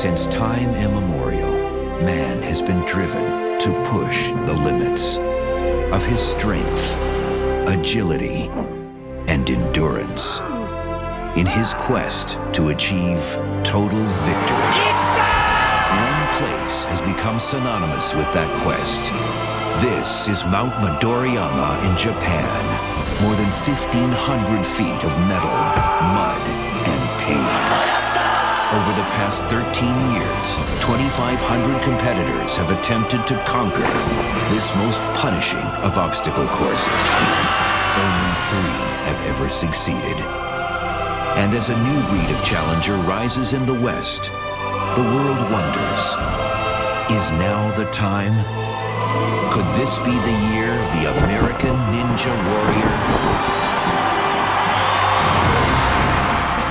Since time immemorial, man has been driven to push the limits of his strength, agility, and endurance in his quest to achieve total victory. One place has become synonymous with that quest. This is Mount Midoriyama in Japan. More than 1,500 feet of metal, mud, and pain. Over the past 13 years, 2,500 competitors have attempted to conquer this most punishing of obstacle courses. Only 3 have ever succeeded. And as a new breed of challenger rises in the West, the world wonders, is now the time? Could this be the year of the American Ninja Warrior?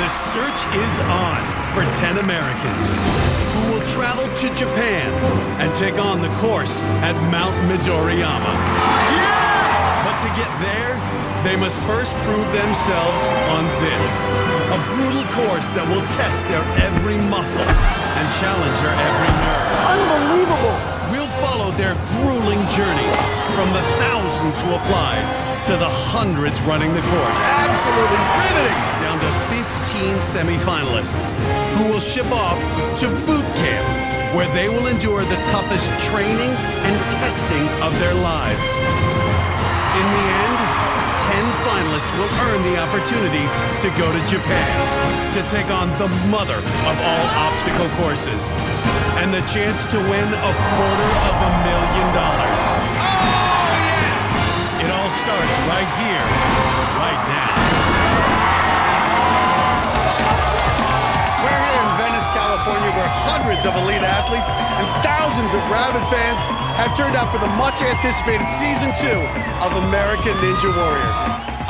The search is on for 10 Americans who will travel to Japan and take on the course at Mount Midoriyama. Yeah! But to get there, they must first prove themselves on this, a brutal course that will test their every muscle and challenge their every nerve. Unbelievable! We'll follow their grueling journey from the thousands who applied to the hundreds running the course. Absolutely riveting! Down to 15 semi-finalists who will ship off to boot camp, where they will endure the toughest training and testing of their lives. In the end, 10 finalists will earn the opportunity to go to Japan to take on the mother of all obstacle courses and the chance to win $250,000. It all starts right here, right now. We're here in Venice, California, where hundreds of elite athletes and thousands of rabid fans have turned out for the much-anticipated Season 2 of American Ninja Warrior.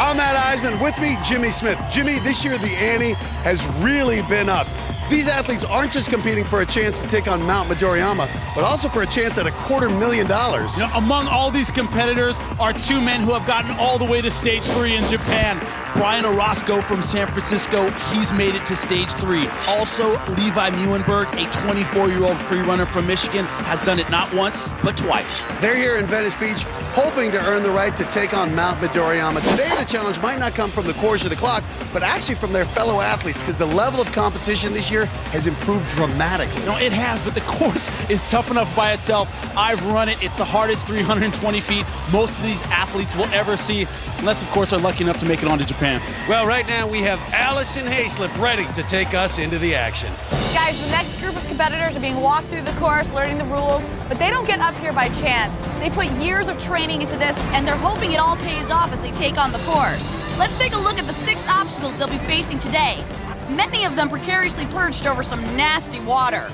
I'm Matt Iseman, with me, Jimmy Smith. Jimmy, this year the ante has really been up. These athletes aren't just competing for a chance to take on Mount Midoriyama, but also for a chance at $250,000. You know, among all these competitors are 2 men who have gotten all the way to stage 3 in Japan. Brian Orozco from San Francisco, he's made it to stage 3. Also, Levi Muhlenberg, a 24-year-old free runner from Michigan, has done it not once, but twice. They're here in Venice Beach, hoping to earn the right to take on Mount Midoriyama. Today, the challenge might not come from the course or the clock, but actually from their fellow athletes, because the level of competition this year has improved dramatically. No, it has, but the course is tough enough by itself. I've run it. It's the hardest 320 feet most of these athletes will ever see, unless, of course, are lucky enough to make it on to Japan. Well, right now we have Alison Haislip ready to take us into the action. Guys, the next group of competitors are being walked through the course, learning the rules, but they don't get up here by chance. They put years of training into this, and they're hoping it all pays off as they take on the course. Let's take a look at the 6 obstacles they'll be facing today. Many of them precariously perched over some nasty water.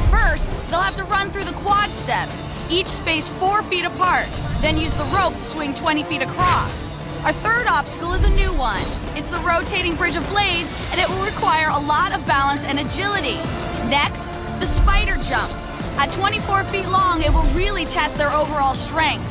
First, they'll have to run through the quad steps, each spaced 4 feet apart, then use the rope to swing 20 feet across. Our third obstacle is a new one. It's the rotating bridge of blades, and it will require a lot of balance and agility. Next, the spider jump. At 24 feet long, it will really test their overall strength.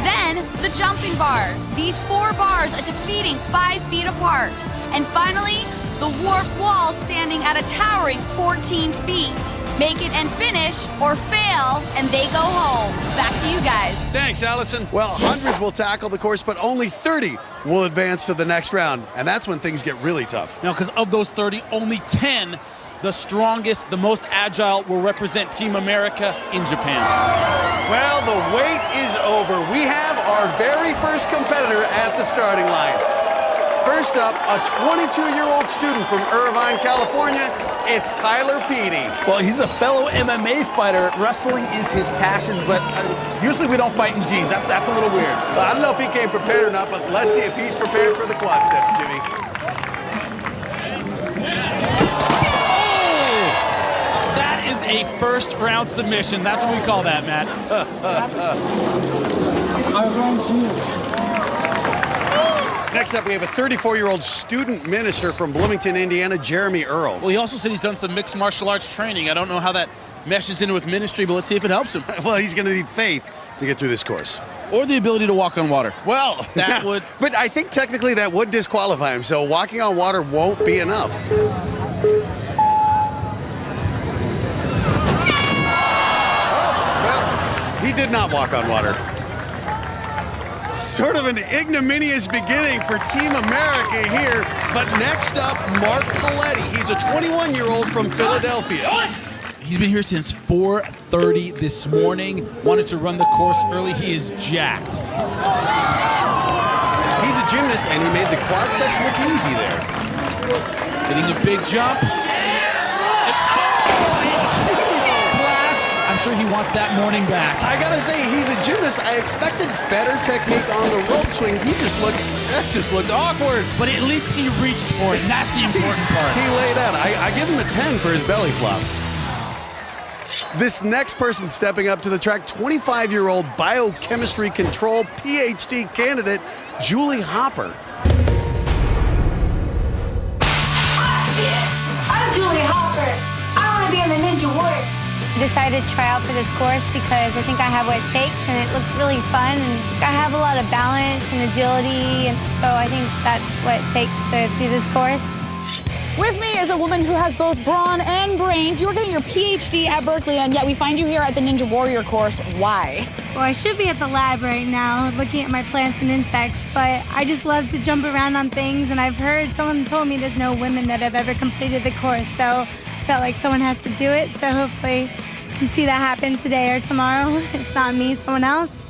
Then, the jumping bars. These 4 bars are defeating 5 feet apart. And finally, the warped wall standing at a towering 14 feet. Make it and finish, or fail, and they go home. Back to you guys. Thanks, Allison. Well, hundreds will tackle the course, but only 30 will advance to the next round, and that's when things get really tough. Now, because of those 30, only 10, the strongest, the most agile, will represent Team America in Japan. Well, the wait is over. We have our very first competitor at the starting line. First up, a 22-year-old student from Irvine, California. It's Tyler Petey. Well, he's a fellow MMA fighter. Wrestling is his passion, but usually we don't fight in jeans. That's a little weird. Well, I don't know if he came prepared or not, but let's see if he's prepared for the quad steps, Jimmy. That is a first-round submission. That's what we call that, Matt. Next up, we have a 34-year-old student minister from Bloomington, Indiana, Jeremy Earl. Well, he also said he's done some mixed martial arts training. I don't know how that meshes into with ministry, but let's see if it helps him. Well, he's going to need faith to get through this course. Or the ability to walk on water. Well, that would... But I think technically that would disqualify him, so walking on water won't be enough. did not walk on water. Sort of an ignominious beginning for Team America here. But next up, Mark Coletti. He's a 21-year-old from Philadelphia. He's been here since 4:30 this morning. Wanted to run the course early. He is jacked. He's a gymnast, and he made the quad steps look easy there. Getting a big jump. Splash. I'm sure he wants that morning back. I gotta say, he's a gymnast. I expected better technique on the rope swing. That just looked awkward. But at least he reached for it, and that's the important part. He laid out. I give him a 10 for his belly flop. This next person stepping up to the track, 25-year-old biochemistry control PhD candidate, Julie Hopper. I'm Julie Hopper. I want to be in the Ninja Warrior. I decided to try out for this course because I think I have what it takes and it looks really fun. And I have a lot of balance and agility, and so I think that's what it takes to do this course. With me is a woman who has both brawn and brain. You were getting your PhD at Berkeley, and yet we find you here at the Ninja Warrior course. Why? Well, I should be at the lab right now looking at my plants and insects, but I just love to jump around on things, and I've heard someone told me there's no women that have ever completed the course, so I felt like someone has to do it, so hopefully I can see that happen today or tomorrow. It's not me, someone else.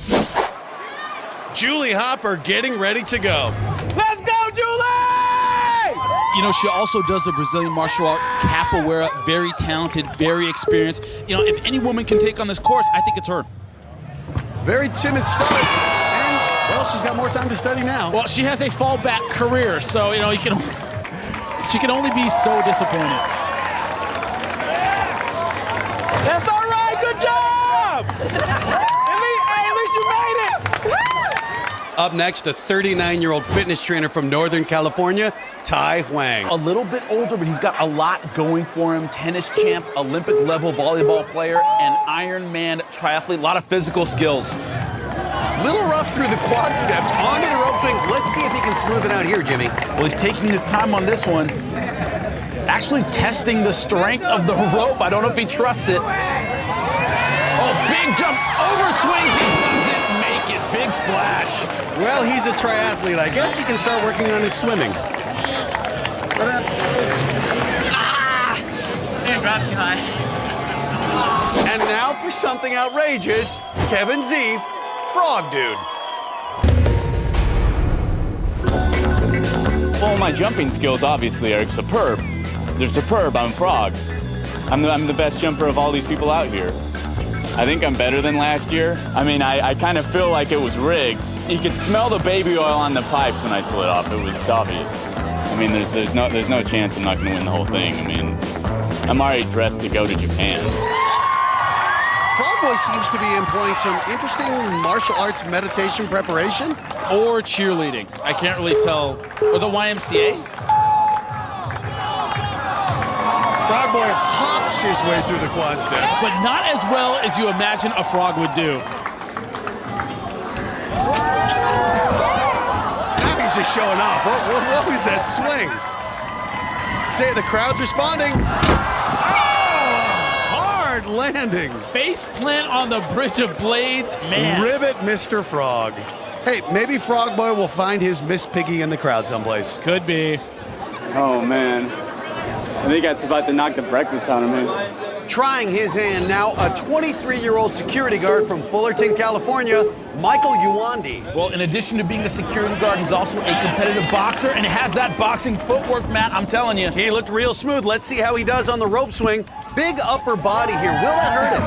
Julie Hopper getting ready to go. Let's go, Julie! You know, she also does the Brazilian martial art capoeira. Very talented, very experienced. You know, if any woman can take on this course, I think it's her. Very timid start. And, well, she's got more time to study now. Well, she has a fallback career, so, you know, she can only be so disappointed. That's all right, good job! At least you made it! Up next, a 39-year-old fitness trainer from Northern California, Tai Huang. A little bit older, but he's got a lot going for him. Tennis champ, Olympic-level volleyball player, and Ironman triathlete. A lot of physical skills. Little rough through the quad steps, onto the rope swing. Let's see if he can smooth it out here, Jimmy. Well, he's taking his time on this one. Actually testing the strength of the rope. I don't know if he trusts it. Oh, big jump, overswings, he doesn't make it. Big splash. Well, he's a triathlete. I guess he can start working on his swimming. Grab too high. And now for something outrageous, Kevin Zeef, Frog Dude. Well, my jumping skills obviously are superb. They're superb. I'm Frog. I'm the best jumper of all these people out here. I think I'm better than last year. I mean, I kind of feel like it was rigged. You could smell the baby oil on the pipes when I slid off. It was obvious. I mean, there's no chance I'm not going to win the whole thing. I mean, I'm already dressed to go to Japan. Frogboy seems to be employing some interesting martial arts meditation preparation. Or cheerleading. I can't really tell. Or the YMCA? Frogboy hops his way through the quad steps. But not as well as you imagine a frog would do. Now he's just showing off. What was that swing? Tell you, the crowd's responding. Oh, hard landing. Face plant on the Bridge of Blades, man. Ribbit, Mr. Frog. Hey, maybe Frogboy will find his Miss Piggy in the crowd someplace. Could be. Oh, man. I think that's about to knock the breakfast out of me. Trying his hand now, a 23-year-old security guard from Fullerton, California, Michael Uwandi. Well, in addition to being a security guard, he's also a competitive boxer and has that boxing footwork, Matt, I'm telling you. He looked real smooth. Let's see how he does on the rope swing. Big upper body here. Will that hurt him?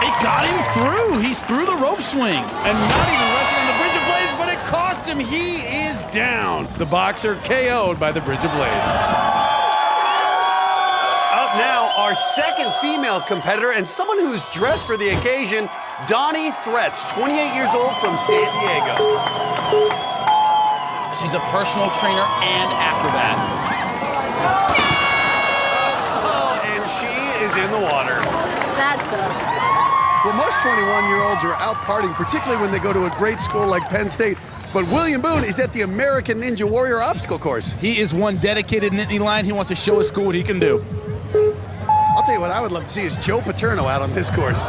It got him through. He's through the rope swing. And not even resting on the Bridge of Blades, but it costs him. He is down. The boxer KO'd by the Bridge of Blades. Up now, our second female competitor and someone who's dressed for the occasion, Donnie Threats, 28 years old from San Diego. She's a personal trainer and acrobat. Oh, and she is in the water. That sucks. Well, most 21-year-olds are out partying, particularly when they go to a great school like Penn State. But William Boone is at the American Ninja Warrior obstacle course. He is one dedicated Nittany Lion. He wants to show his school what he can do. I'll tell you what I would love to see is Joe Paterno out on this course.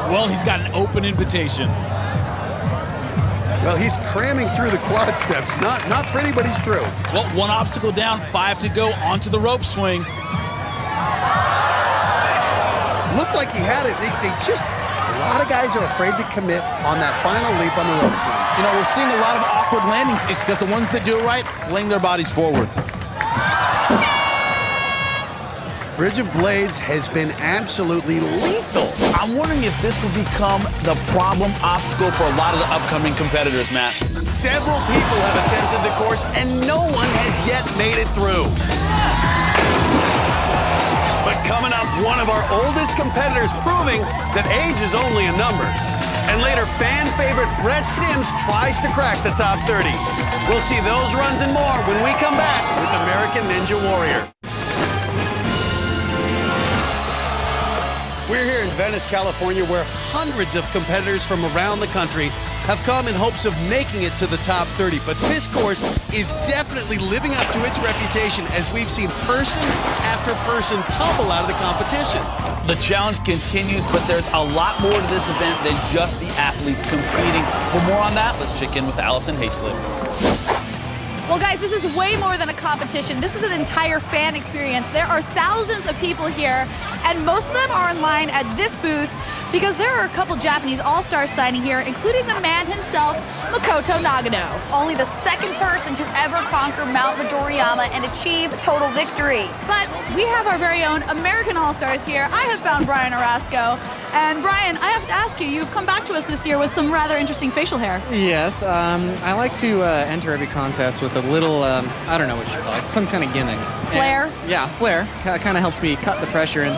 Well, he's got an open invitation. Well, he's cramming through the quad steps. Not pretty, but he's through. Well, one obstacle down, 5 to go, onto the rope swing. Looked like he had it. They just, a lot of guys are afraid to commit on that final leap on the rope swing. You know, we're seeing a lot of awkward landings. It's because the ones that do it right fling their bodies forward. Bridge of Blades has been absolutely lethal. I'm wondering if this will become the problem obstacle for a lot of the upcoming competitors, Matt. Several people have attempted the course, and no one has yet made it through. But coming up, one of our oldest competitors proving that age is only a number. And later, fan favorite Brett Sims tries to crack the top 30. We'll see those runs and more when we come back with American Ninja Warrior. We're here in Venice, California, where hundreds of competitors from around the country have come in hopes of making it to the top 30. But this course is definitely living up to its reputation as we've seen person after person tumble out of the competition. The challenge continues, but there's a lot more to this event than just the athletes competing. For more on that, let's check in with Alison Haislip. Well, guys, this is way more than a competition. This is an entire fan experience. There are thousands of people here, and most of them are in line at this booth because there are a couple Japanese all-stars signing here, including the man himself, Makoto Nagano. Only the second person to ever conquer Mount Midoriyama and achieve total victory. But we have our very own American all-stars here. I have found Brian Orozco. And Brian, I have to ask you, you've come back to us this year with some rather interesting facial hair. Yes, I like to enter every contest with a little, I don't know what you call it, some kind of gimmick. Flair? And, yeah, flair. Kind of helps me cut the pressure, and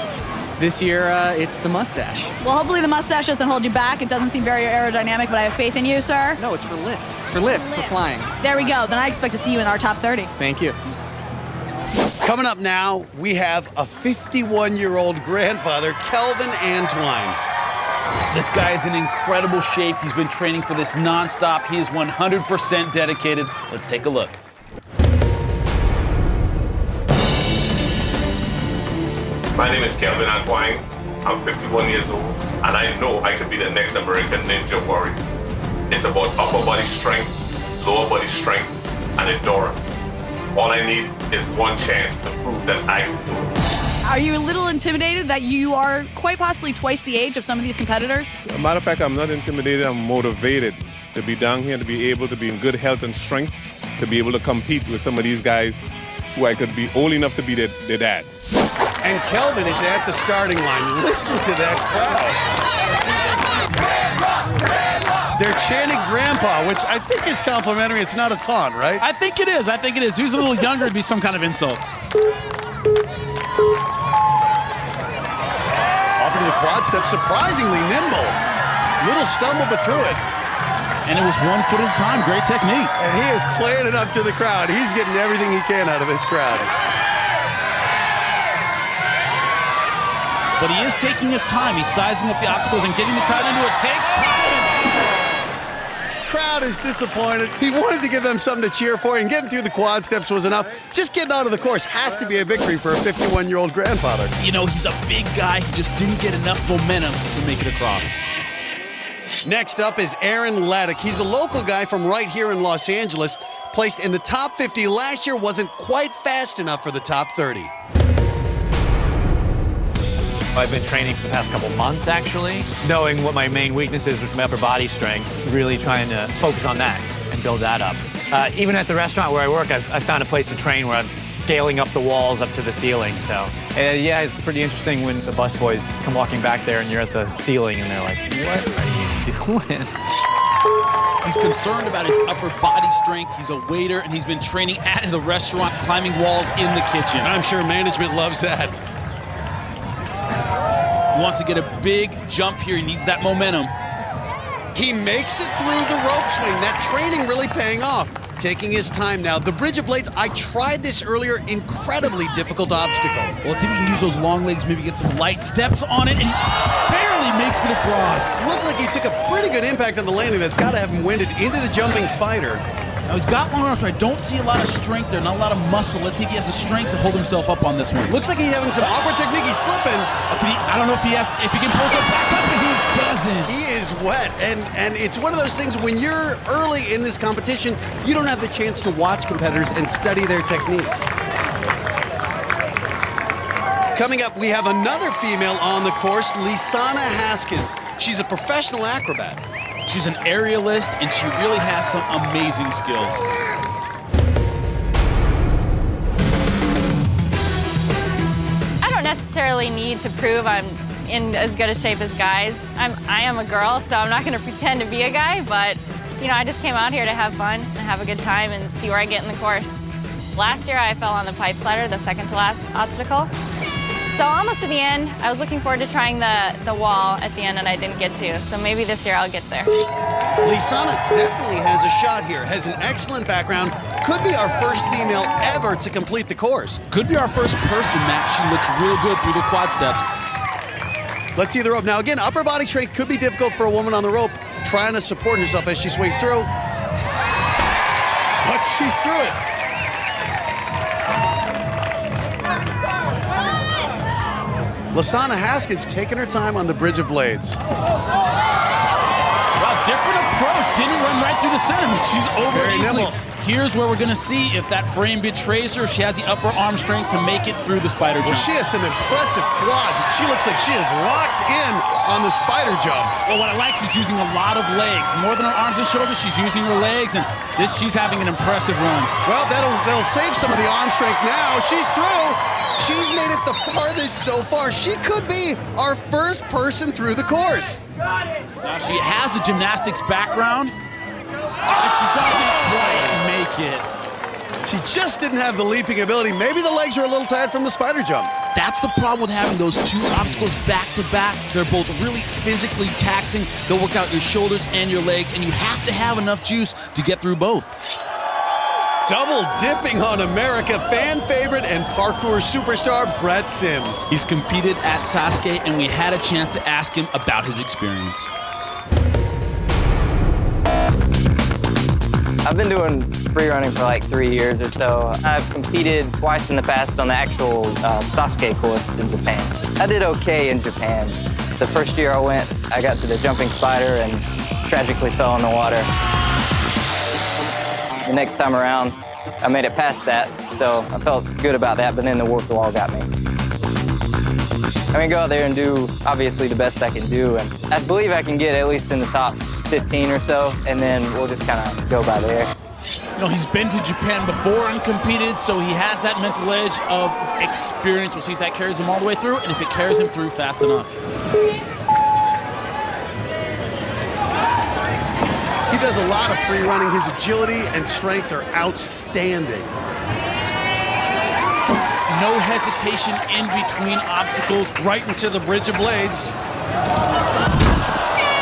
this year it's the mustache. Well, hopefully the mustache doesn't hold you back. It doesn't seem very aerodynamic, but I have faith in you, sir. No, it's for lift. It's for lift. It's for flying. There we go. Then I expect to see you in our top 30. Thank you. Coming up now, we have a 51-year-old grandfather, Kelvin Antwine. This guy is in incredible shape. He's been training for this nonstop. He is 100% dedicated. Let's take a look. My name is Kelvin Antwine. I'm 51 years old, and I know I could be the next American Ninja Warrior. It's about upper body strength, lower body strength, and endurance. All I need is one chance to prove that I can do it. Are you a little intimidated that you are quite possibly twice the age of some of these competitors? As a matter of fact, I'm not intimidated. I'm motivated to be down here, to be able to be in good health and strength, to be able to compete with some of these guys who I could be old enough to be their dad. And Kelvin is at the starting line. Listen to that crowd. They're chanting Grandpa, which I think is complimentary. It's not a taunt, right? I think it is. I think it is. Who's a little younger, it'd be some kind of insult. Off into the quad step, surprisingly nimble. Little stumble, but through it. And it was 1 foot at a time. Great technique. And he is playing it up to the crowd. He's getting everything he can out of this crowd. But he is taking his time. He's sizing up the obstacles and getting the crowd into it. Takes time. Crowd is disappointed. He wanted to give them something to cheer for, and getting through the quad steps was enough. Just getting out of the course has to be a victory for a 51-year-old grandfather. You know, he's a big guy. He just didn't get enough momentum to make it across. Next up is Aaron Laddick. He's a local guy from right here in Los Angeles. Placed in the top 50 last year, wasn't quite fast enough for the top 30. I've been training for the past couple months, actually, knowing what my main weakness is, which is my upper body strength, really trying to focus on that and build that up. Even at the restaurant where I work, I've found a place to train where I'm scaling up the walls up to the ceiling. So, yeah, it's pretty interesting when the busboys come walking back there and you're at the ceiling and they're like, what are you doing? He's concerned about his upper body strength. He's a waiter, and he's been training at the restaurant, climbing walls in the kitchen. I'm sure management loves that. He wants to get a big jump here. He needs that momentum. He makes it through the rope swing. That training really paying off. Taking his time now. The Bridge of Blades, I tried this earlier. Incredibly difficult obstacle. Well, let's see if we can use those long legs, maybe get some light steps on it, and he barely makes it across. Looked like he took a pretty good impact on the landing. That's got to have him winded into the jumping spider. Now, he's got long arms, but I don't see a lot of strength there, not a lot of muscle. Let's see if he has the strength to hold himself up on this one. Looks like he's having some awkward technique. He's slipping. I don't know if he can pull himself back up, and he's doesn't. He is wet, and it's one of those things when you're early in this competition, you don't have the chance to watch competitors and study their technique. Coming up, we have another female on the course, Lisana Haskins. She's a professional acrobat. She's an aerialist, and she really has some amazing skills. I don't necessarily need to prove I'm in as good a shape as guys. I am a girl, so I'm not going to pretend to be a guy, but you know, I just came out here to have fun and have a good time and see where I get in the course. Last year I fell on the pipe slider, the second to last obstacle. So almost at the end, I was looking forward to trying the wall at the end, and I didn't get to. So maybe this year I'll get there. Lisana definitely has a shot here, has an excellent background, could be our first female ever to complete the course. Could be our first person, Matt. She looks real good through the quad steps. Let's see the rope. Now again, upper body strength could be difficult for a woman on the rope, trying to support herself as she swings through. But she's through it. Lisana Haskins taking her time on the Bridge of Blades. Wow, different approach. Didn't run right through the center, but she's over Very easily. nimble. Here's where we're going to see if that frame betrays her, if she has the upper arm strength to make it through the spider jump. Well, she has some impressive quads, and she looks like she is locked in on the spider jump. Well, what I like, she's using a lot of legs. More than her arms and shoulders, she's using her legs, and she's having an impressive run. Well, that'll save some of the arm strength now. She's through. She's made it the farthest so far. She could be our first person through the course. Now, she has a gymnastics background, and she doesn't quite make it. She just didn't have the leaping ability. Maybe the legs are a little tired from the spider jump. That's the problem with having those two obstacles back to back. They're both really physically taxing. They'll work out your shoulders and your legs, and you have to have enough juice to get through both. Double dipping on America, fan favorite and parkour superstar Brett Sims. He's competed at Sasuke, and we had a chance to ask him about his experience. I've been doing free running for like 3 years or so. I've competed twice in the past on the actual Sasuke course in Japan. I did okay in Japan. The first year I went, I got to the jumping spider and tragically fell in the water. The next time around, I made it past that, so I felt good about that, but then the warp wall got me. I'm gonna go out there and do, obviously, the best I can do, and I believe I can get at least in the top 15 or so, and then we'll just kind of go by there. You know, he's been to Japan before and competed, so he has that mental edge of experience. We'll see if that carries him all the way through, and if it carries him through fast enough. He does a lot of free running. His agility and strength are outstanding. No hesitation in between obstacles. Right into the Bridge of Blades.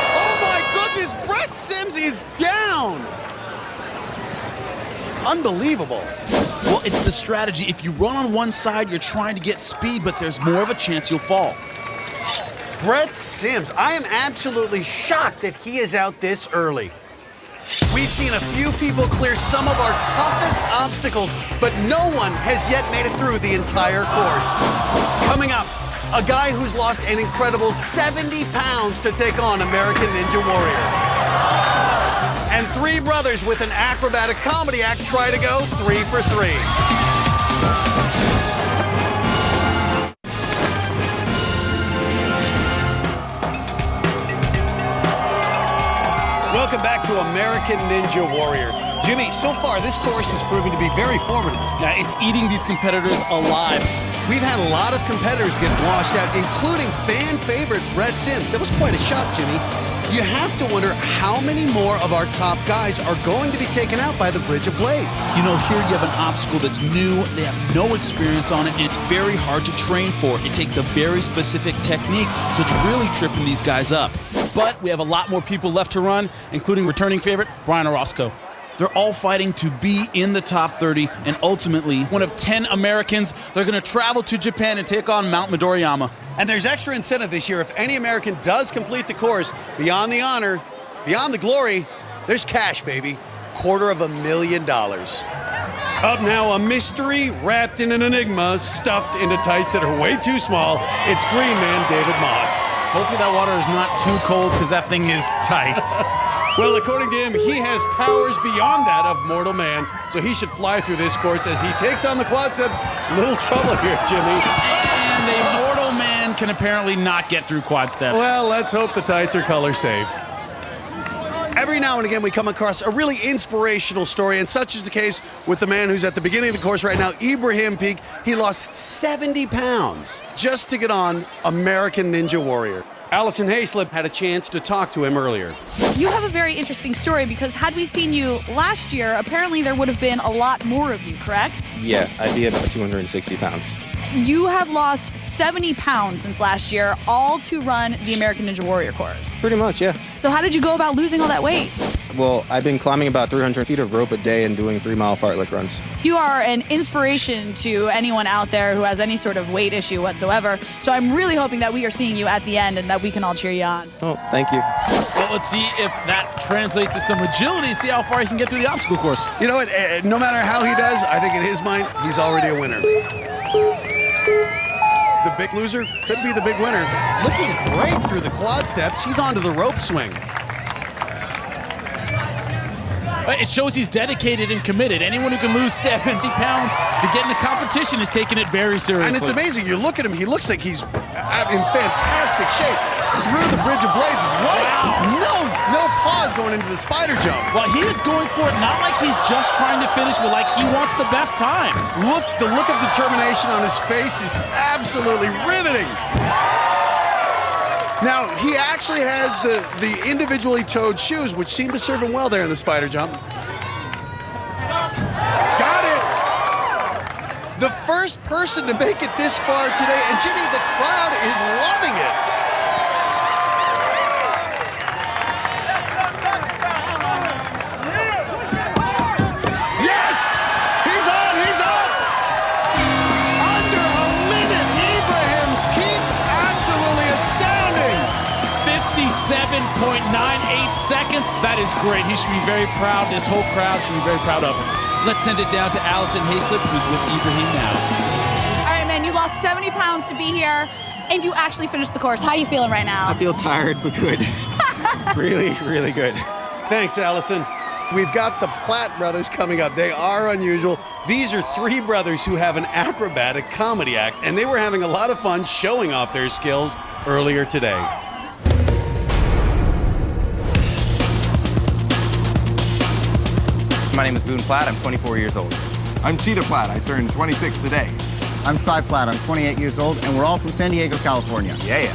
Oh my goodness, Brett Sims is down. Unbelievable. Well, it's the strategy. If you run on one side, you're trying to get speed, but there's more of a chance you'll fall. Brett Sims, I am absolutely shocked that he is out this early. We've seen a few people clear some of our toughest obstacles, but no one has yet made it through the entire course. Coming up, a guy who's lost an incredible 70 pounds to take on American Ninja Warrior. And three brothers with an acrobatic comedy act try to go 3 for 3. Welcome back to American Ninja Warrior. Jimmy, so far this course is proving to be very formative. Now, it's eating these competitors alive. We've had a lot of competitors get washed out, including fan favorite Brett Sims. That was quite a shot, Jimmy. You have to wonder how many more of our top guys are going to be taken out by the Bridge of Blades. You know, here you have an obstacle that's new, they have no experience on it, and it's very hard to train for. It takes a very specific technique, so it's really tripping these guys up. But we have a lot more people left to run, including returning favorite Brian Orozco. They're all fighting to be in the top 30, and ultimately, one of 10 Americans, they're going to travel to Japan and take on Mount Midoriyama. And there's extra incentive this year. If any American does complete the course, beyond the honor, beyond the glory, there's cash, baby. $250,000. Up now, a mystery wrapped in an enigma, stuffed into tights that are way too small. It's Green Man David Moss. Hopefully that water is not too cold because that thing is tight. Well, according to him, he has powers beyond that of mortal man, so he should fly through this course as he takes on the quad steps. Little trouble here, Jimmy. And a mortal man can apparently not get through quad steps. Well, let's hope the tights are color safe. Every now and again, we come across a really inspirational story, and such is the case with the man who's at the beginning of the course right now, Ibrahim Peak. He lost 70 pounds just to get on American Ninja Warrior. Alison Haislip had a chance to talk to him earlier. You have a very interesting story because had we seen you last year, apparently there would have been a lot more of you, correct? Yeah, I'd be about 260 pounds. You have lost 70 pounds since last year, all to run the American Ninja Warrior course. Pretty much, yeah. So how did you go about losing all that weight? Well, I've been climbing about 300 feet of rope a day and doing 3-mile fartlek runs. You are an inspiration to anyone out there who has any sort of weight issue whatsoever. So I'm really hoping that we are seeing you at the end and that we can all cheer you on. Oh, thank you. Well, let's see if that translates to some agility, see how far he can get through the obstacle course. You know what? No matter how he does, I think in his mind, he's already a winner. The big loser could be the big winner. Looking great through the quad steps. He's onto the rope swing. It shows he's dedicated and committed. Anyone who can lose 70 pounds to get in the competition is taking it very seriously. And it's amazing. You look at him, he looks like he's in fantastic shape. Through the bridge of blades, right? Wow. No pause going into the spider jump. Well, he is going for it, not like he's just trying to finish, but like he wants the best time. The look of determination on his face is absolutely riveting. Now, he actually has the individually toed shoes, which seem to serve him well there in the spider jump. Got it! The first person to make it this far today, and Jimmy, the crowd is loving it. Yes! He's on! He's on! Under a minute, Ibrahim Peak, absolutely astounding! 57.98 seconds. That is great. He should be very proud. This whole crowd should be very proud of him. Let's send it down to Alison Haislip, who's with Ibrahim now. All right, man, you lost 70 pounds to be here, and you actually finished the course. How are you feeling right now? I feel tired, but good. Really, really good. Thanks, Alison. We've got the Platt brothers coming up. They are unusual. These are three brothers who have an acrobatic comedy act, and they were having a lot of fun showing off their skills earlier today. My name is Boone Platt. I'm 24 years old. I'm Cheetah Platt. I turned 26 today. I'm Cy Platt. I'm 28 years old, and we're all from San Diego, California. Yeah.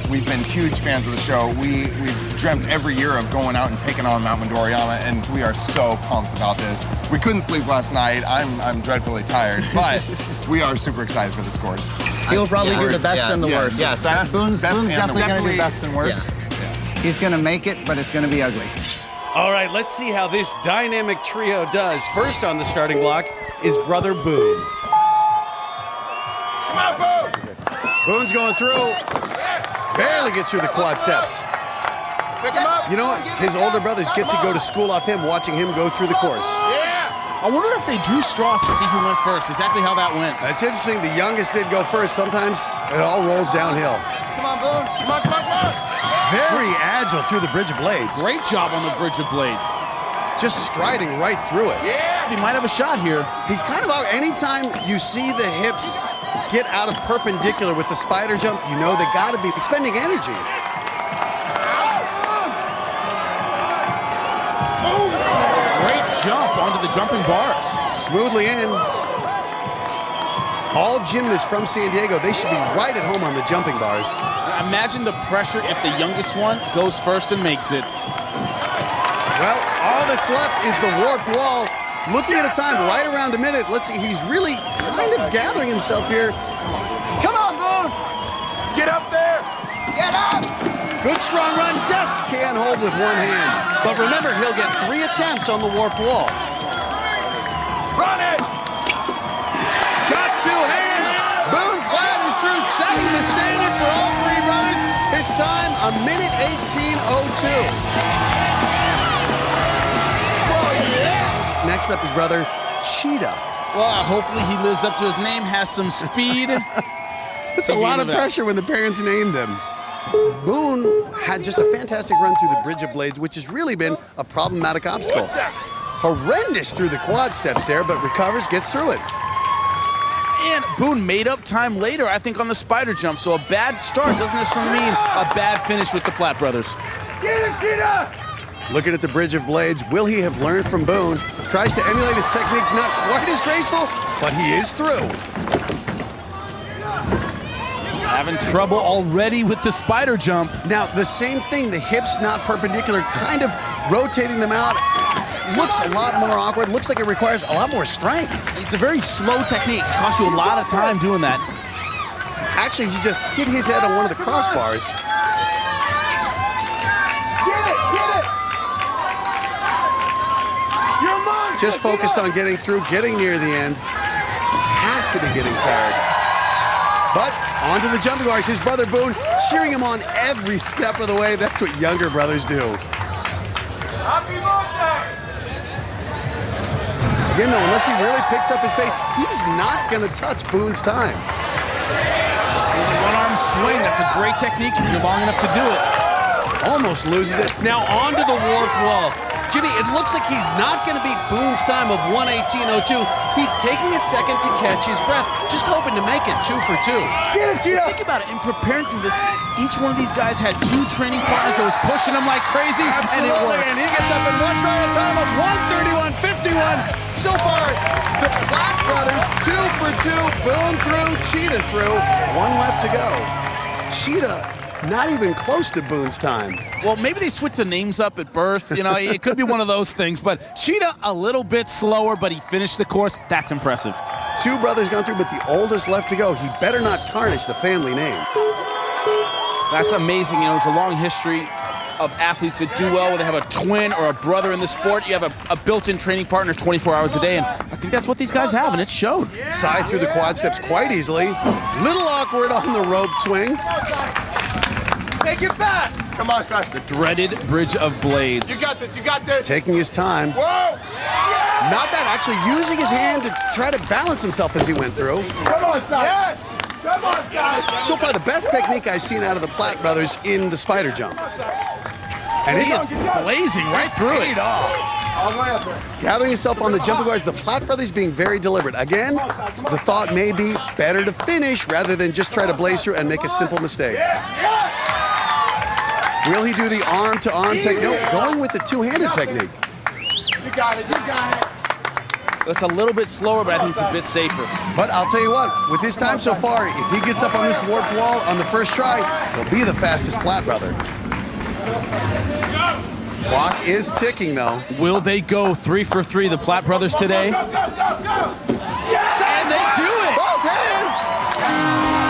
We've been huge fans of the show. We've dreamt every year of going out and taking on Mount Midoriyama, and we are so pumped about this. We couldn't sleep last night. I'm dreadfully tired, but we are super excited for this course. He'll probably do the best and the worst. Yes, Boone's definitely going to do best and worst. Yeah. He's going to make it, but it's going to be ugly. All right, let's see how this dynamic trio does. First on the starting block is brother Boone. Come on, Boone! Boone's going through. Barely gets through the quad steps. Pick him up. You know what? His older brothers get to go to school off him, watching him go through the course. Yeah! I wonder if they drew straws to see who went first, exactly how that went. That's interesting. The youngest did go first. Sometimes it all rolls downhill. Come on, Boone. Come on, come on, come on. Very agile through the bridge of blades. Great job on the bridge of blades. Just striding right through it. Yeah! He might have a shot here. He's kind of out. Anytime you see the hips get out of perpendicular with the spider jump, you know they got to be expending energy. Great jump onto the jumping bars. Smoothly in. All gymnasts from San Diego, they should be right at home on the jumping bars. Imagine the pressure if the youngest one goes first and makes it. Well, all that's left is the warped wall. Looking at a time right around a minute. Let's see, he's really kind of gathering himself here. Come on, Boone! Get up there! Get up! Good strong run, just can't hold with one hand. But remember, he'll get 3 attempts on the warped wall. Run it! Got 2 hands. Boone Platt is through, setting the standard for all 3 brothers. It's time, a minute 18:02. Next up is brother Cheetah. Well, hopefully he lives up to his name, has some speed. It's a lot of pressure when the parents named him. Boone had just a fantastic run through the Bridge of Blades, which has really been a problematic obstacle. Horrendous through the quad steps there, but recovers, gets through it. And Boone made up time later, I think, on the spider jump. So a bad start doesn't necessarily mean a bad finish with the Platt brothers. Looking at the Bridge of Blades, will he have learned from Boone? Tries to emulate his technique, not quite as graceful, but he is through. Having trouble already with the spider jump. Now, the same thing, the hips not perpendicular, kind of rotating them out. Looks a lot more awkward, looks like it requires a lot more strength. It's a very slow technique. It costs you a lot of time doing that. Actually, he just hit his head on one of the crossbars. Just focused on getting through, getting near the end. Has to be getting tired. But onto the jumping bars. His brother Boone cheering him on every step of the way. That's what younger brothers do. Happy birthday! Again, though, unless he really picks up his pace, he's not going to touch Boone's time. One-arm swing. That's a great technique if you're long enough to do it. Almost loses it. Now onto the warped wall. Jimmy, it looks like he's not going to beat Boone's time of 1:18.02. He's taking a second to catch his breath, just hoping to make it 2 for 2. Think about it. In preparing for this, each one of these guys had 2 training partners that was pushing them like crazy, Absolutely, and it worked. and he gets up in one try, a time of 1:31.51. So far, the Platt brothers 2 for 2. Boone through, Cheetah through. 1 left to go. Cheetah not even close to Boone's time. Well, maybe they switched the names up at birth. You know, it could be one of those things. But Cheetah a little bit slower, but he finished the course. That's impressive. 2 brothers gone through, but the oldest left to go. He better not tarnish the family name. That's amazing. You know, there's a long history of athletes that do well when they have a twin or a brother in the sport. You have a built-in training partner 24 hours a day, and I think that's what these guys have, and it showed. Side through the quad steps quite easily. Little awkward on the rope swing. Take it fast! Come on, son. The dreaded Bridge of Blades. You got this, you got this. Taking his time. Whoa! Not bad, actually using his hand to try to balance himself as he went through. Come on, son. Yes! Come on, son. So far, the best technique I've seen out of the Platt brothers in the spider jump. And he is blazing right through it. Gathering himself on the jumping bars, the Platt brothers being very deliberate. Again, the thought may be better to finish rather than just try to blaze through and make a simple mistake. Will he do the arm-to-arm technique? No, going with the two-handed technique. You got it, you got it. That's a little bit slower, but I think it's a bit safer. But I'll tell you what, with his time so far, if he gets up on this warped wall on the first try, he'll be the fastest Platt brother. Clock is ticking, though. Will they go 3 for 3, the Platt brothers today? Yes! And they do it! Both hands!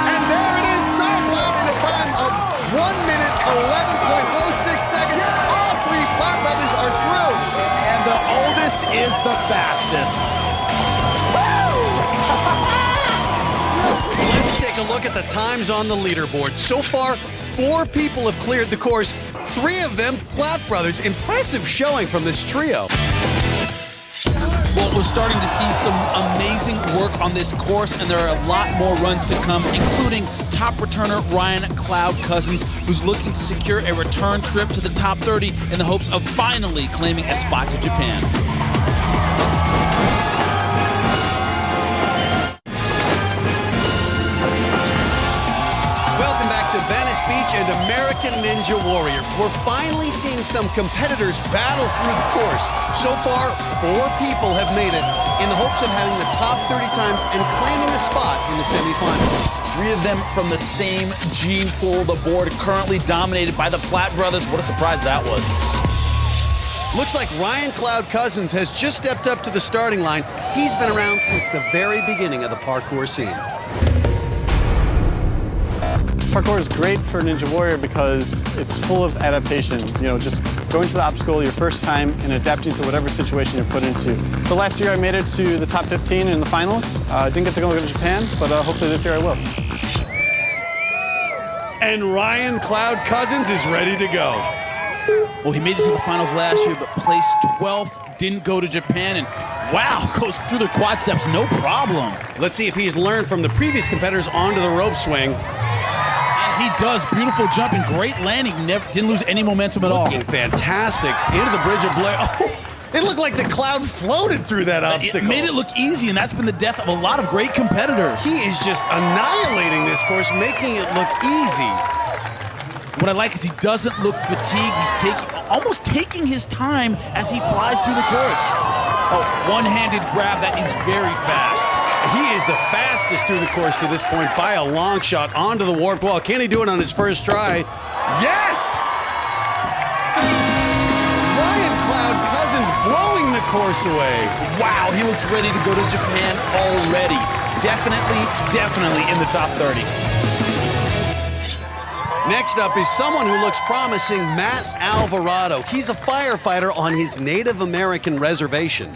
And there it is, side clap in a time of 1 minute, 11.06 seconds. All 3 Platt brothers are through. And the oldest is the fastest. Let's take a look at the times on the leaderboard. So far, 4 people have cleared the course. 3 of them, Platt brothers. Impressive showing from this trio. Well, we're starting to see some amazing work on this course, and there are a lot more runs to come, including top returner Ryan Cloud Cousins, who's looking to secure a return trip to the top 30 in the hopes of finally claiming a spot to Japan. Welcome back to Venice Beach and American Ninja Warrior. We're finally seeing some competitors battle through the course. So far, 4 people have made it in the hopes of having the top 30 times and claiming a spot in the semifinals. 3 of them from the same gene pool. The board currently dominated by the Platt brothers. What a surprise that was. Looks like Ryan Cloud Cousins has just stepped up to the starting line. He's been around since the very beginning of the parkour scene. Parkour is great for Ninja Warrior because it's full of adaptation. You know, just going to the obstacle your first time and adapting to whatever situation you're put into. So last year I made it to the top 15 in the finals. I didn't get to go to Japan, but hopefully this year I will. And Ryan Cloud Cousins is ready to go. Well, he made it to the finals last year, but placed 12th, didn't go to Japan, and wow, goes through the quad steps, no problem. Let's see if he's learned from the previous competitors onto the rope swing. And He does. Beautiful jumping, great landing. Didn't lose any momentum at all. Looking fantastic. Into the bridge of blade. Oh, it looked like the cloud floated through that obstacle. It made it look easy, and that's been the death of a lot of great competitors. He is just annihilating this course, making it look easy. What I like is he doesn't look fatigued. He's almost taking his time as he flies through the course. Oh, one-handed grab. That is very fast. He is the fastest through the course to this point by a long shot onto the warped wall. Can he do it on his first try? Yes! Ryan Cloud Cousins blowing the course away. Wow, he looks ready to go to Japan already. Definitely in the top 30. Next up is someone who looks promising, Matt Alvarado. He's a firefighter on his Native American reservation.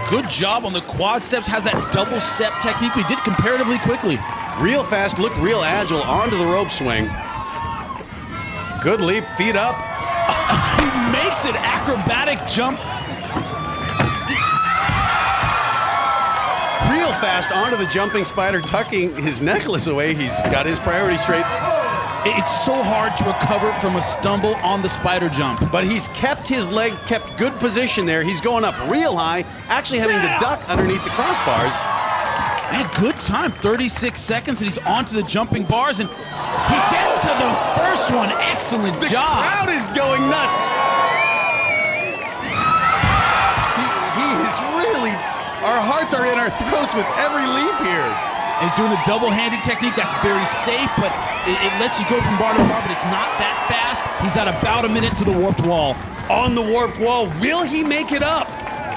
Good job on the quad steps, has that double step technique. He did comparatively quickly. Real fast, looked real agile onto the rope swing. Good leap, feet up. He makes an acrobatic jump. Real fast onto the jumping spider, tucking his necklace away. He's got his priorities straight. It's so hard to recover from a stumble on the spider jump. But he's kept his leg, kept good position there. He's going up real high, actually having to duck underneath the crossbars. Man, good time, 36 seconds, and he's onto the jumping bars, and he gets to the first one. Excellent job. The crowd is going nuts. He is really, our hearts are in our throats with every leap here. He's doing the double-handed technique. That's very safe, but it lets you go from bar to bar, but it's not that fast. He's at about a minute to the warped wall. On the warped wall, will he make it up?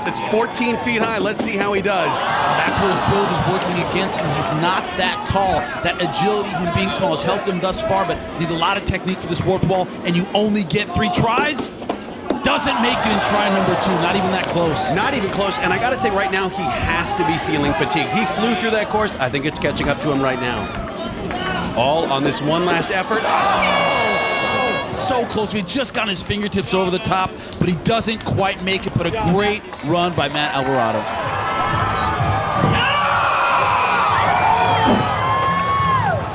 It's 14 feet high. Let's see how he does. That's where his build is working against him. He's not that tall. That agility, him being small, has helped him thus far, but need a lot of technique for this warped wall, and you only get 3 tries? Doesn't make it in try number 2, not even that close. Not even close, and I gotta say right now, he has to be feeling fatigued. He flew through that course. I think it's catching up to him right now. All on this one last effort. Oh! So close. He just got his fingertips over the top, but he doesn't quite make it, but a great run by Matt Alvarado.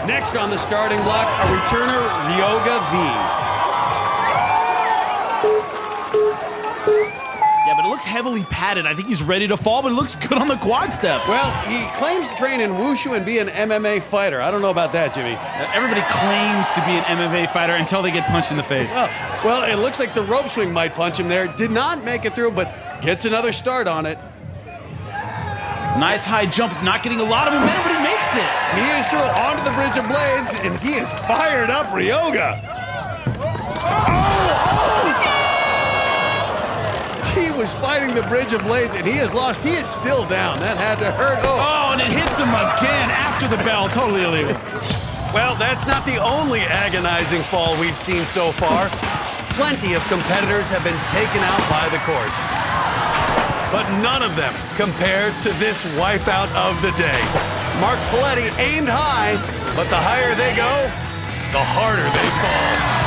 Next on the starting block, a returner, Ryoga V. Yeah, but it looks heavily padded. I think he's ready to fall, but it looks good on the quad steps. Well, he claims to train in wushu and be an MMA fighter. I don't know about that, Jimmy. Everybody claims to be an MMA fighter until they get punched in the face. Oh, well, it looks like the rope swing might punch him there. Did not make it through, but gets another start on it. Nice high jump, not getting a lot of momentum, but he makes it. He is through onto the bridge of blades, and he is fired up, Ryoga. He was fighting the bridge of blades, and he has lost. He is still down. That had to hurt. Oh, and it hits him again after the bell. Totally illegal. Well, that's not the only agonizing fall we've seen so far. Plenty of competitors have been taken out by the course. But none of them compared to this wipeout of the day. Mark Paletti aimed high, but the higher they go, the harder they fall.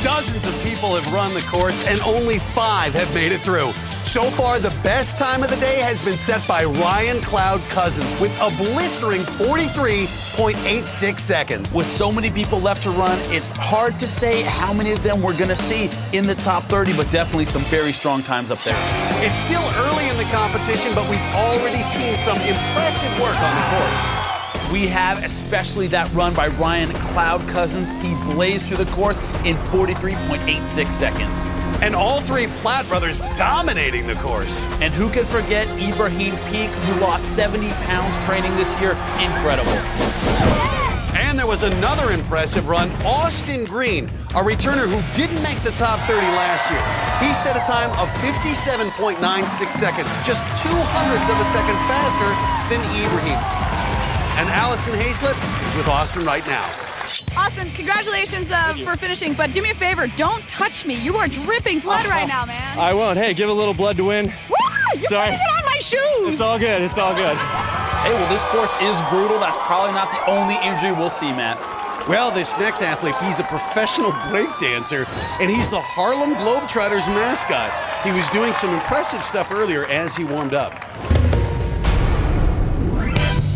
Dozens of people have run the course, and only 5 have made it through. So far, the best time of the day has been set by Ryan Cloud Cousins with a blistering 43.86 seconds. With so many people left to run, it's hard to say how many of them we're going to see in the top 30, but definitely some very strong times up there. It's still early in the competition, but we've already seen some impressive work on the course. We have especially that run by Ryan Cloud Cousins. He blazed through the course in 43.86 seconds. And all 3 Platt brothers dominating the course. And who can forget Ibrahim Peak, who lost 70 pounds training this year? Incredible. And there was another impressive run, Austin Green, a returner who didn't make the top 30 last year. He set a time of 57.96 seconds, just 0.02 of a second faster than Ibrahim. And Alison Haislip is with Austin right now. Austin, congratulations for finishing, but do me a favor, don't touch me. You are dripping blood right now, man. I won't. Hey, give a little blood to win. Woo! You're Sorry. putting it on my shoes! It's all good. It's all good. Hey, well, this course is brutal. That's probably not the only injury we'll see, Matt. Well, this next athlete, he's a professional breakdancer, and he's the Harlem Globetrotters mascot. He was doing some impressive stuff earlier as he warmed up.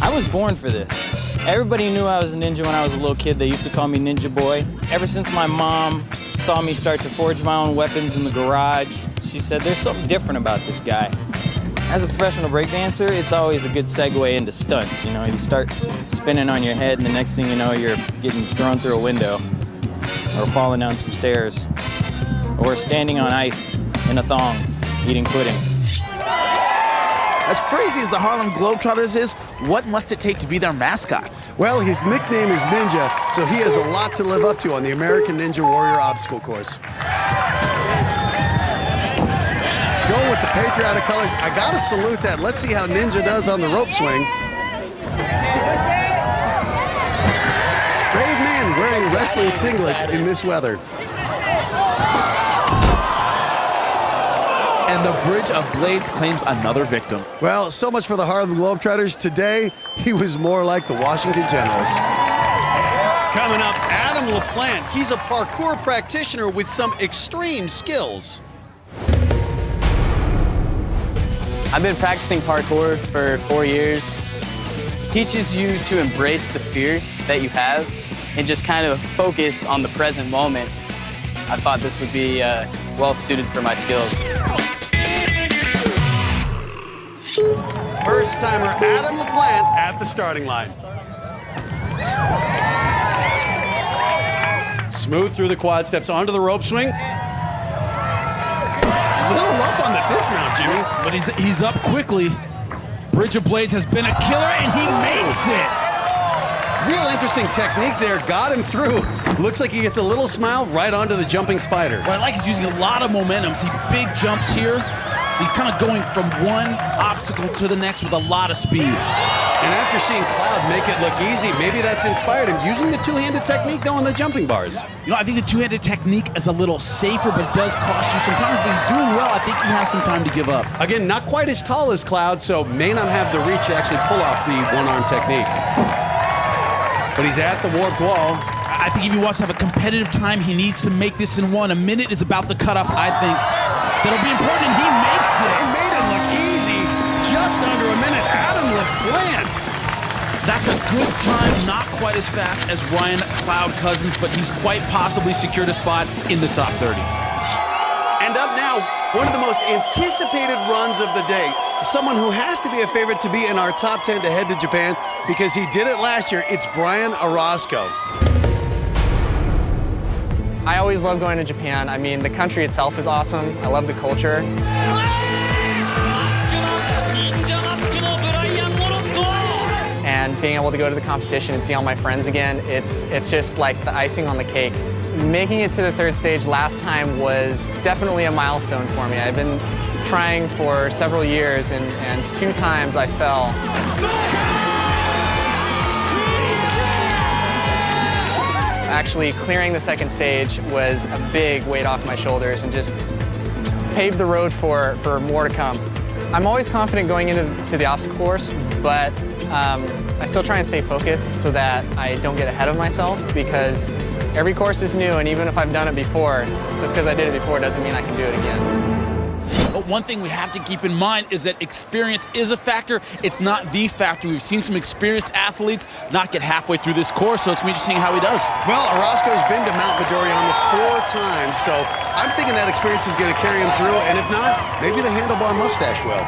I was born for this. Everybody knew I was a ninja when I was a little kid. They used to call me Ninja Boy. Ever since my mom saw me start to forge my own weapons in the garage, she said, there's something different about this guy. As a professional breakdancer, it's always a good segue into stunts. You know, you start spinning on your head and the next thing you know, you're getting thrown through a window or falling down some stairs or standing on ice in a thong eating pudding. As crazy as the Harlem Globetrotters is, what must it take to be their mascot? Well, his nickname is Ninja, so he has a lot to live up to on the American Ninja Warrior obstacle course. Going with the patriotic colors, I gotta salute that. Let's see how Ninja does on the rope swing. Brave man wearing a wrestling singlet in this weather. And the Bridge of Blades claims another victim. Well, so much for the Harlem Globetrotters. Today, he was more like the Washington Generals. Coming up, Adam LaPlante. He's a parkour practitioner with some extreme skills. I've been practicing parkour for 4 years. It teaches you to embrace the fear that you have and just kind of focus on the present moment. I thought this would be well suited for my skills. First timer Adam LaPlante at the starting line. Smooth through the quad steps onto the rope swing. A little rough on the dismount, Jimmy. But he's up quickly. Bridge of Blades has been a killer, and he makes it. Real interesting technique there. Got him through. Looks like he gets a little smile right onto the jumping spider. What I like is using a lot of momentum. See big jumps here. He's kind of going from one obstacle to the next with a lot of speed. And after seeing Cloud make it look easy, maybe that's inspired him using the two-handed technique though on the jumping bars. You know, I think the two-handed technique is a little safer, but it does cost you some time. But he's doing well. I think he has some time to give up. Again, not quite as tall as Cloud, so may not have the reach to actually pull off the one-arm technique. But he's at the warped wall. I think if he wants to have a competitive time, he needs to make this in one. A minute is about the cutoff, I think. That'll be important, and he makes it. He made it look easy, just under a minute. Adam LaPlante. That's a good time, not quite as fast as Ryan Cloud Cousins, but he's quite possibly secured a spot in the top 30. And up now, one of the most anticipated runs of the day. Someone who has to be a favorite to be in our top 10 to head to Japan because he did it last year. It's Brian Orozco. I always love going to Japan. I mean, the country itself is awesome. I love the culture. And being able to go to the competition and see all my friends again, it's just like the icing on the cake. Making it to the third stage last time was definitely a milestone for me. I've been trying for several years, and 2 times I fell. Actually, clearing the second stage was a big weight off my shoulders and just paved the road for more to come. I'm always confident going into the obstacle course, but I still try and stay focused so that I don't get ahead of myself, because every course is new, and even if I've done it before, just because I did it before doesn't mean I can do it again. But one thing we have to keep in mind is that experience is a factor. It's not the factor. We've seen some experienced athletes not get halfway through this course, so it's going to be interesting how he does. Well, Orozco's been to Mount Midoriyama 4 times, so I'm thinking that experience is going to carry him through, and if not, maybe the handlebar mustache will.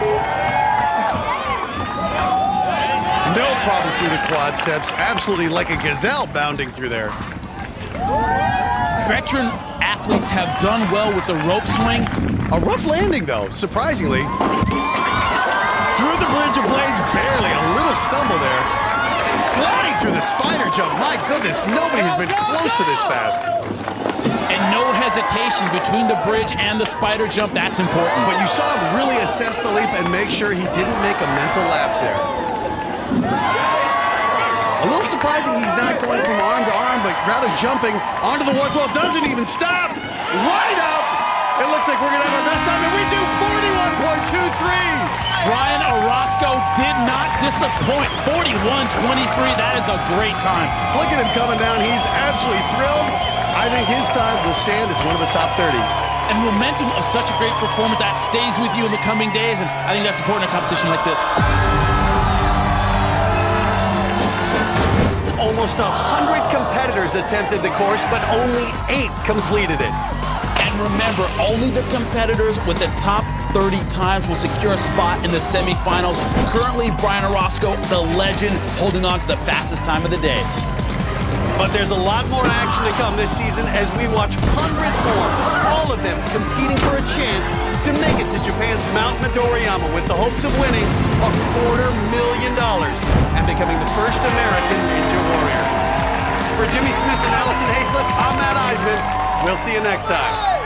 No problem through the quad steps, absolutely like a gazelle bounding through there. Veteran athletes have done well with the rope swing. A rough landing, though, surprisingly. Through the Bridge of Blades, barely, a little stumble there. Flying through the spider jump, my goodness, nobody has been close to this fast. And no hesitation between the bridge and the spider jump, that's important. But you saw him really assess the leap and make sure he didn't make a mental lapse there. A little surprising he's not going from arm to arm, but rather jumping onto the warp wall. Doesn't even stop. Right up. It looks like we're going to have our best time, and we do 41.23. Brian Orozco did not disappoint. 41.23, that is a great time. Look at him coming down. He's absolutely thrilled. I think his time will stand as one of the top 30. And the momentum of such a great performance, that stays with you in the coming days, and I think that's important in a competition like this. almost 100 competitors attempted the course, but only 8 completed it. And remember, only the competitors with the top 30 times will secure a spot in the semifinals. Currently, Brian Orozco, the legend, holding on to the fastest time of the day. But there's a lot more action to come this season as we watch hundreds more, all of them competing for a chance to make it to Japan's Mount Midoriyama with the hopes of winning $250,000 and becoming the first American Ninja Warrior. For Jimmy Smith and Alison Haislip, I'm Matt Iseman. We'll see you next time.